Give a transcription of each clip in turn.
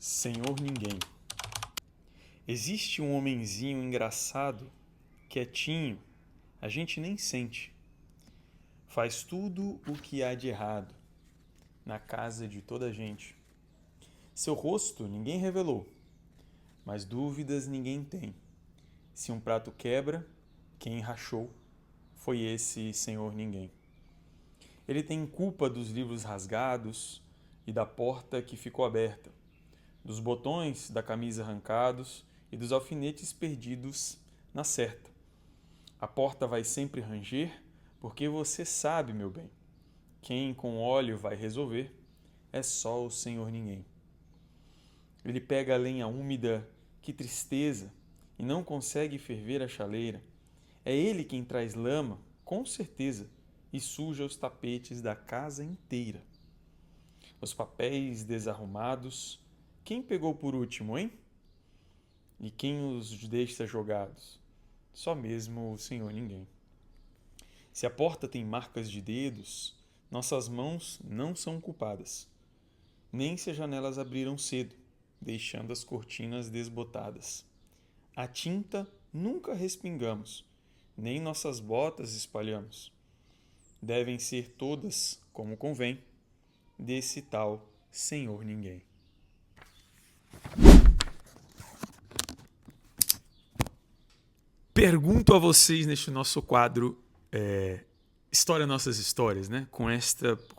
Senhor Ninguém. Existe um homenzinho engraçado, quietinho, a gente nem sente. Faz tudo o que há de errado, na casa de toda a gente. Seu rosto ninguém revelou, mas dúvidas ninguém tem. Se um prato quebra, quem rachou foi esse Senhor Ninguém. Ele tem culpa dos livros rasgados e da porta que ficou aberta, dos botões da camisa arrancados e dos alfinetes perdidos na certa. A porta vai sempre ranger, porque você sabe, meu bem, quem com óleo vai resolver é só o Senhor Ninguém. Ele pega a lenha úmida, que tristeza, e não consegue ferver a chaleira. É ele quem traz lama, com certeza, e suja os tapetes da casa inteira. Os papéis desarrumados, quem pegou por último, hein? E quem os deixa jogados? Só mesmo o Senhor Ninguém. Se a porta tem marcas de dedos, nossas mãos não são culpadas. Nem se as janelas abriram cedo, deixando as cortinas desbotadas. A tinta nunca respingamos, nem nossas botas espalhamos. Devem ser todas, como convém, desse tal Senhor Ninguém. Pergunto a vocês neste nosso quadro História Nossas Histórias, né? Com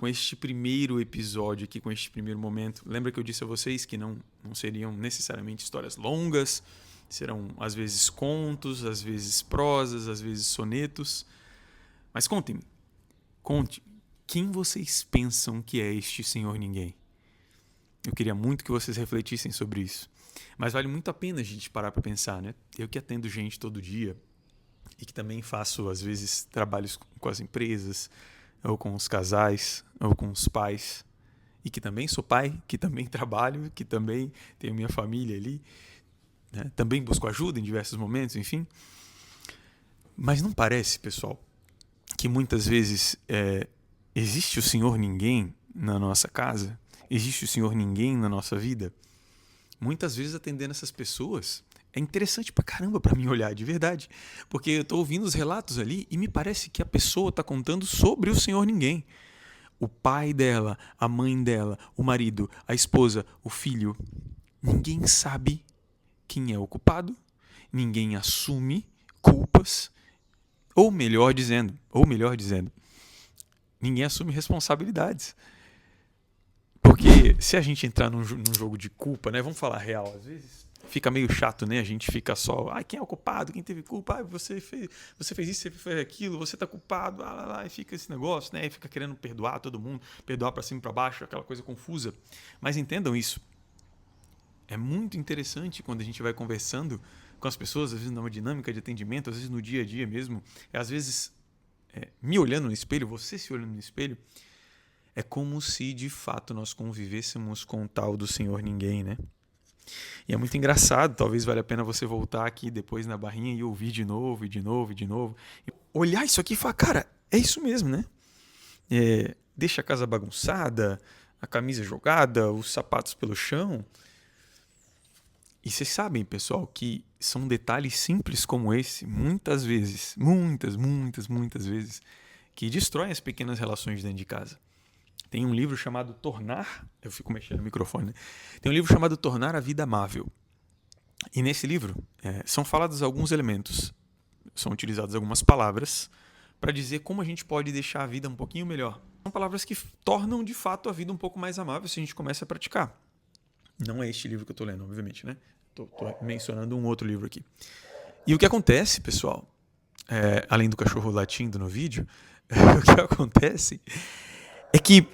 este primeiro episódio aqui, com este primeiro momento. Lembra que eu disse a vocês que não seriam necessariamente histórias longas, serão às vezes contos, às vezes prosas, às vezes sonetos. Mas conte-me, quem vocês pensam que é este Senhor Ninguém? Eu queria muito que vocês refletissem sobre isso. Mas vale muito a pena a gente parar para pensar, né? Eu que atendo gente todo dia e que também faço, às vezes, trabalhos com as empresas, ou com os casais, ou com os pais, e que também sou pai, que também trabalho, que também tenho minha família ali, né? Também busco ajuda em diversos momentos, enfim. Mas não parece, pessoal, que muitas vezes existe o Senhor Ninguém na nossa casa? Existe o Senhor Ninguém na nossa vida? Muitas vezes atendendo essas pessoas é interessante pra caramba pra mim olhar, de verdade. Porque eu tô ouvindo os relatos ali e me parece que a pessoa tá contando sobre o Senhor Ninguém. O pai dela, a mãe dela, o marido, a esposa, o filho. Ninguém sabe quem é o culpado, ninguém assume culpas, ou melhor dizendo, ninguém assume responsabilidades. Porque se a gente entrar num jogo de culpa, né? Vamos falar real, às vezes fica meio chato, né? A gente fica só, quem é o culpado? Quem teve culpa? Você fez isso, você fez aquilo, você tá culpado, e fica esse negócio, né? E fica querendo perdoar todo mundo, perdoar para cima e para baixo, aquela coisa confusa. Mas entendam isso. É muito interessante quando a gente vai conversando com as pessoas, às vezes numa dinâmica de atendimento, às vezes no dia a dia mesmo, às vezes me olhando no espelho, você se olhando no espelho, é como se, de fato, nós convivêssemos com o tal do Senhor Ninguém, né? E é muito engraçado, talvez valha a pena você voltar aqui depois na barrinha e ouvir de novo, e de novo, e de novo. E olhar isso aqui e falar, cara, é isso mesmo, né? Deixa a casa bagunçada, a camisa jogada, os sapatos pelo chão. E vocês sabem, pessoal, que são detalhes simples como esse, muitas vezes, muitas vezes, que destroem as pequenas relações dentro de casa. Tem um livro chamado Tornar... Eu fico mexendo no microfone, né? Tem um livro chamado Tornar a Vida Amável. E nesse livro são falados alguns elementos, são utilizadas algumas palavras para dizer como a gente pode deixar a vida um pouquinho melhor. São palavras que tornam, de fato, a vida um pouco mais amável se a gente começa a praticar. Não é este livro que eu estou lendo, obviamente, né? Estou mencionando um outro livro aqui. E o que acontece, pessoal, além do cachorro latindo no vídeo, o que acontece é que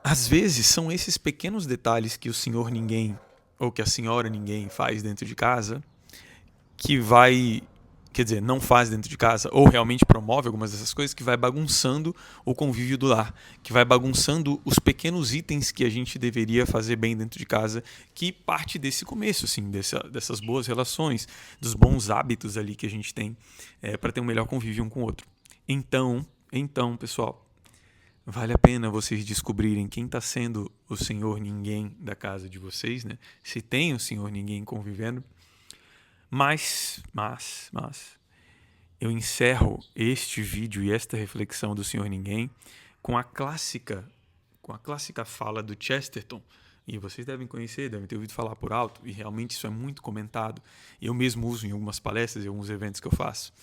às vezes são esses pequenos detalhes que o senhor ninguém ou que a senhora ninguém faz dentro de casa que não faz dentro de casa ou realmente promove algumas dessas coisas que vai bagunçando o convívio do lar, que vai bagunçando os pequenos itens que a gente deveria fazer bem dentro de casa, que parte desse começo, assim, dessas boas relações, dos bons hábitos ali que a gente tem para ter um melhor convívio um com o outro. Então, pessoal, Vale a pena vocês descobrirem quem está sendo o senhor ninguém da casa de vocês, né? Se tem o senhor ninguém convivendo. Mas, eu encerro este vídeo e esta reflexão do senhor ninguém com a clássica fala do Chesterton. E vocês devem conhecer, devem ter ouvido falar por alto, e realmente isso é muito comentado. Eu mesmo uso em algumas palestras e alguns eventos que eu faço.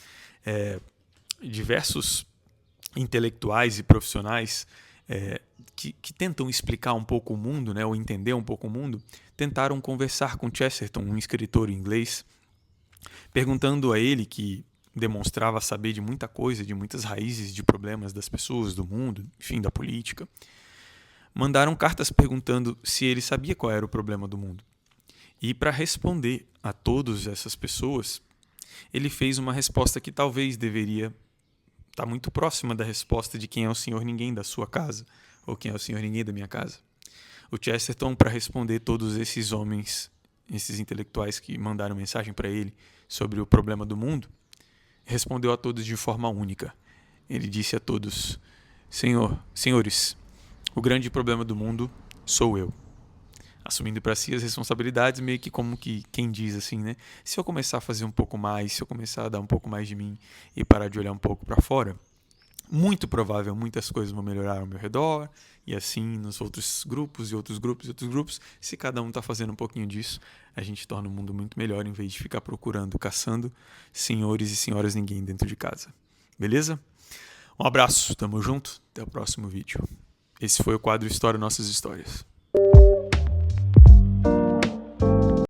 Diversos intelectuais e profissionais que tentam explicar um pouco o mundo, né, ou entender um pouco o mundo, tentaram conversar com Chesterton, um escritor inglês, perguntando a ele, que demonstrava saber de muita coisa, de muitas raízes de problemas das pessoas, do mundo, enfim, da política. Mandaram cartas perguntando se ele sabia qual era o problema do mundo. E para responder a todas essas pessoas, ele fez uma resposta que talvez deveria estar muito próxima da resposta de quem é o senhor ninguém da sua casa, ou quem é o senhor ninguém da minha casa. O Chesterton, para responder todos esses homens, esses intelectuais que mandaram mensagem para ele sobre o problema do mundo, respondeu a todos de forma única. Ele disse a todos: senhores, o grande problema do mundo sou eu. Assumindo para si as responsabilidades, meio que como que quem diz assim, né? Se eu começar a fazer um pouco mais, se eu começar a dar um pouco mais de mim e parar de olhar um pouco para fora, muito provável muitas coisas vão melhorar ao meu redor, e assim nos outros grupos e outros grupos e outros grupos. Se cada um está fazendo um pouquinho disso, a gente torna o mundo muito melhor, em vez de ficar procurando, caçando senhores e senhoras ninguém dentro de casa. Beleza? Um abraço, tamo junto, até o próximo vídeo. Esse foi o quadro História Nossas Histórias.